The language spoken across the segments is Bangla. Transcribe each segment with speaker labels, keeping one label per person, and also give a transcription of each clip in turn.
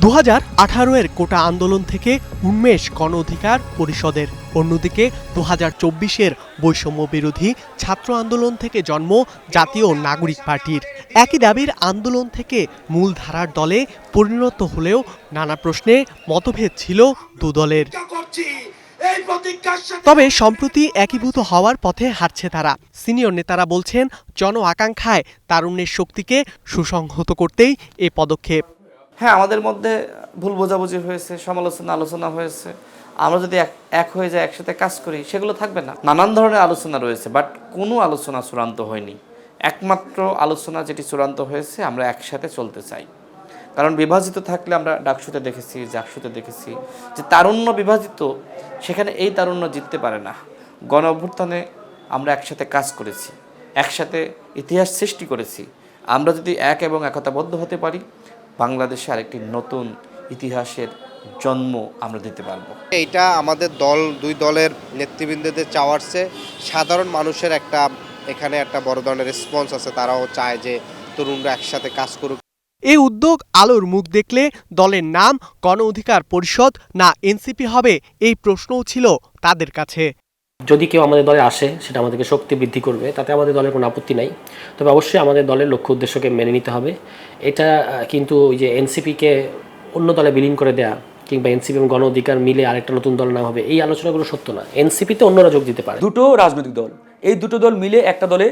Speaker 1: 2018-এর কোটা আন্দোলন থেকে উন্মেষ গণ অধিকার পরিষদের, অন্যদিকে 2024-এর বৈষম্য বিরোধী ছাত্র আন্দোলন থেকে জন্ম জাতীয় নাগরিক পার্টির। একই দাবির আন্দোলন থেকে মূলধারার দলে পরিণত হলেও নানা প্রশ্নে মতভেদ ছিল দু দলের। তবে সম্প্রতি একীভূত হওয়ার পথে হাঁটছে তারা। সিনিয়র নেতারা বলছেন, জন আকাঙ্ক্ষায় তারুণ্যের শক্তিকে সুসংহত করতেই এ পদক্ষেপ।
Speaker 2: হ্যাঁ, আমাদের মধ্যে ভুল বোঝাবুঝি হয়েছে, আলোচনা হয়েছে। আমরা যদি এক হয়ে যাই, একসাথে কাজ করি, সেগুলো থাকবে না। নানান ধরনের আলোচনা রয়েছে, বাট কোনো আলোচনা চূড়ান্ত হয়নি। একমাত্র আলোচনা যেটি চূড়ান্ত হয়েছে, আমরা একসাথে চলতে চাই। কারণ বিভাজিত থাকলে আমরা ডাকসুতে দেখেছি, জাকসুতে দেখেছি যে তারুণ্য বিভাজিত, সেখানে এই তারুণ্য জিততে পারে না। গণ অভ্যুত্থানে আমরা একসাথে কাজ করেছি, একসাথে ইতিহাস সৃষ্টি করেছি। আমরা যদি এক এবং একতাবদ্ধ হতে পারি, বাংলাদেশে আরেকটি নতুন ইতিহাসের জন্ম আমরা দিতে পারবো।
Speaker 3: এইটা আমাদের দুই দলের নেতৃবৃন্দদের চাওয়ার চেয়ে সাধারণ মানুষের এখানে একটা বড় ধরনের রেসপন্স আছে। তারাও চায় যে তরুণরা একসাথে কাজ করুক।
Speaker 1: এই উদ্যোগ আলোর মুখ দেখলে দলের নাম গণ অধিকার পরিষদ না এনসিপি হবে, এই প্রশ্নও ছিল তাদের কাছে।
Speaker 4: যদি কেউ আমাদের দলে আসে, সেটা আমাদেরকে শক্তি বৃদ্ধি করবে, তাতে আমাদের দলের কোনো আপত্তি নাই। তবে অবশ্যই আমাদের দলের লক্ষ্য উদ্দেশ্যকে মেনে নিতে হবে। এটা কিন্তু ওই যে এনসিপিকে অন্য দলে বিলীন করে দেয়া কিংবা এনসিপি এবং গণ অধিকার মিলে আরেকটা নতুন দল নাম হবে, এই আলোচনাগুলো সত্য না। এনসিপিতে অন্যরা যোগ দিতে পারে।
Speaker 5: দুটো রাজনৈতিক দল, এই দুটো দল মিলে একটা দলে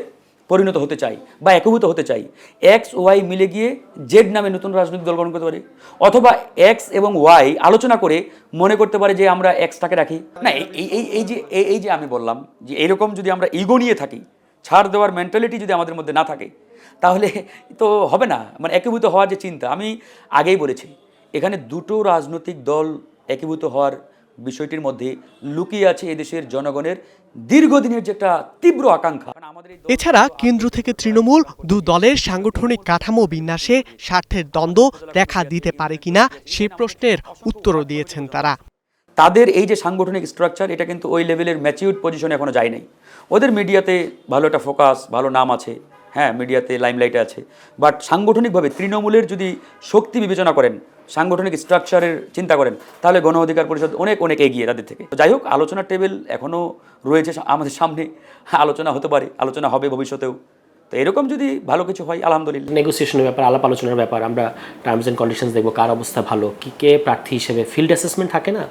Speaker 5: পরিণত হতে চাই বা একীভূত হতে চাই। এক্স ওয়াই মিলে গিয়ে জেড নামে নতুন রাজনৈতিক দল গঠন করতে পারে, অথবা এক্স এবং ওয়াই আলোচনা করে মনে করতে পারে যে আমরা এক্সটাকে রাখি না। এই যে আমি বললাম যে এরকম যদি আমরা ইগো নিয়ে থাকি, ছাড় দেওয়ার মেন্টালিটি যদি আমাদের মধ্যে না থাকে, তাহলে তো হবে না। মানে একীভূত হওয়ার যে চিন্তা, আমি আগেই বলেছি, এখানে দুটো রাজনৈতিক দল একীভূত হওয়ার বিষয়টির মধ্যে লুকিয়ে আছে এদেশের জনগণের দীর্ঘদিনের যে একটা তীব্র আকাঙ্ক্ষা।
Speaker 1: এছাড়া কেন্দ্র থেকে তৃণমূল দু দলের সাংগঠনিক কাঠামো বিন্যাসে স্বার্থের দ্বন্দ্ব দেখা দিতে পারে কিনা সে প্রশ্নের উত্তরও দিয়েছেন তারা।
Speaker 5: তাদের এই যে সাংগঠনিক স্ট্রাকচার, এটা কিন্তু ওই লেভেলের ম্যাচিউরড পজিশনে এখনো যায় নাই। ওদের মিডিয়াতে ভালো একটা ফোকাস, ভালো নাম আছে, হ্যাঁ, মিডিয়াতে লাইমলাইটে আছে, বাট সাংগঠনিকভাবে তৃণমূলের যদি শক্তি বিবেচনা করেন, সাংগঠনিক স্ট্রাকচারের চিন্তা করেন, তাহলে গণ অধিকার পরিষদ অনেক এগিয়ে তাদের থেকে। যাই হোক, আলোচনার টেবিল এখনও রয়েছে আমাদের সামনে, আলোচনা হতে পারে, আলোচনা হবে ভবিষ্যতেও। তো এরকম যদি ভালো কিছু হয়, আলহামদুলিল্লাহ।
Speaker 4: নেগোসিয়েশনের ব্যাপার, আলাপ আলোচনার ব্যাপার, আমরা টার্মস অ্যান্ড কন্ডিশনস দেখবো, কার অবস্থা ভালো, কে প্রার্থী হিসেবে, ফিল্ড অ্যাসেসমেন্ট থাকে না,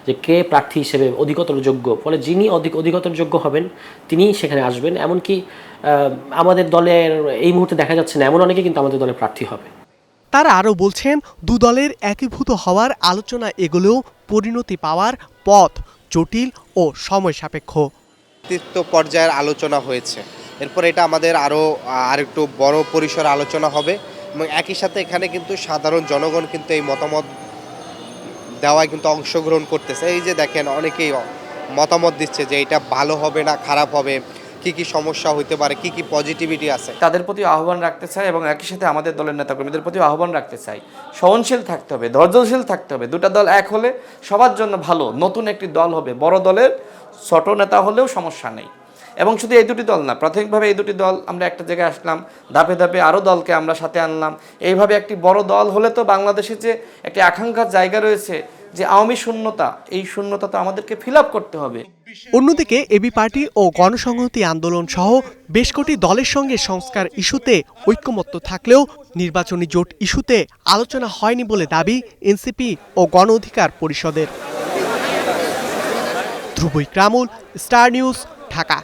Speaker 4: যে কে প্রার্থী হিসেবে অধিকতর যোগ্য, ফলে যিনি অধিকতর যোগ্য হবেন তিনি সেখানে আসবেন। এমনকি আমাদের দলের এই মুহূর্তে দেখা যাচ্ছে না, এমন অনেকে কিন্তু আমাদের দলের প্রার্থী হবে।
Speaker 1: তারা আরও বলছেন, দু দলের একীভূত হওয়ার আলোচনা এগুলোও পরিণতি পাওয়ার পথ জটিল ও সময় সাপেক্ষ।
Speaker 3: নেতৃত্ব পর্যায়ের আলোচনা হয়েছে, এরপর এটা আমাদের আরেকটু বড় পরিসর আলোচনা হবে এবং একই সাথে এখানে কিন্তু সাধারণ জনগণ কিন্তু এই মতামত দেওয়ায় কিন্তু অংশগ্রহণ করতেছে। এই যে দেখেন, অনেকেই মতামত দিচ্ছে যে এটা ভালো হবে না খারাপ হবে, কি সমস্যা হতে পারে, কি পজিটিভিটি আছে।
Speaker 2: তাদের প্রতি আহ্বান রাখতে চাই এবং একই সাথে আমাদের দলের নেতাকর্মীদের প্রতি আহ্বান রাখতে চাই, সহনশীল থাকতে হবে, ধৈর্যশীল থাকতে হবে। দুটা দল এক হলে সবার জন্য ভালো, নতুন একটি দল হবে। বড় দলের ছোট নেতা হলেও সমস্যা নেই। এবং শুধু এই দুটি দল না, প্রাথমিকভাবে এই দুটি দল আমরা একটা জায়গায় আসলাম, ধাপে ধাপে আরও দলকে আমরা সাথে আনলাম। এইভাবে একটি বড় দল হলে তো বাংলাদেশে যে একটি আকাঙ্ক্ষার জায়গা রয়েছে যে আওয়ামী শূন্যতা, এই শূন্যতা তো আমাদেরকে ফিল আপ করতে হবে।
Speaker 1: অন্যদিকে এবি পার্টি ও গণসংহতি আন্দোলন সহ বেশ কটি দলের সঙ্গে সংস্কার ইস্যুতে ঐক্যমত্য থাকলেও নির্বাচনী জোট ইস্যুতে আলোচনা হয়নি বলে দাবি এনসিপি ও গণ অধিকার পরিষদের। ধ্রুব ইকরামুল, স্টার নিউজ, ঢাকা।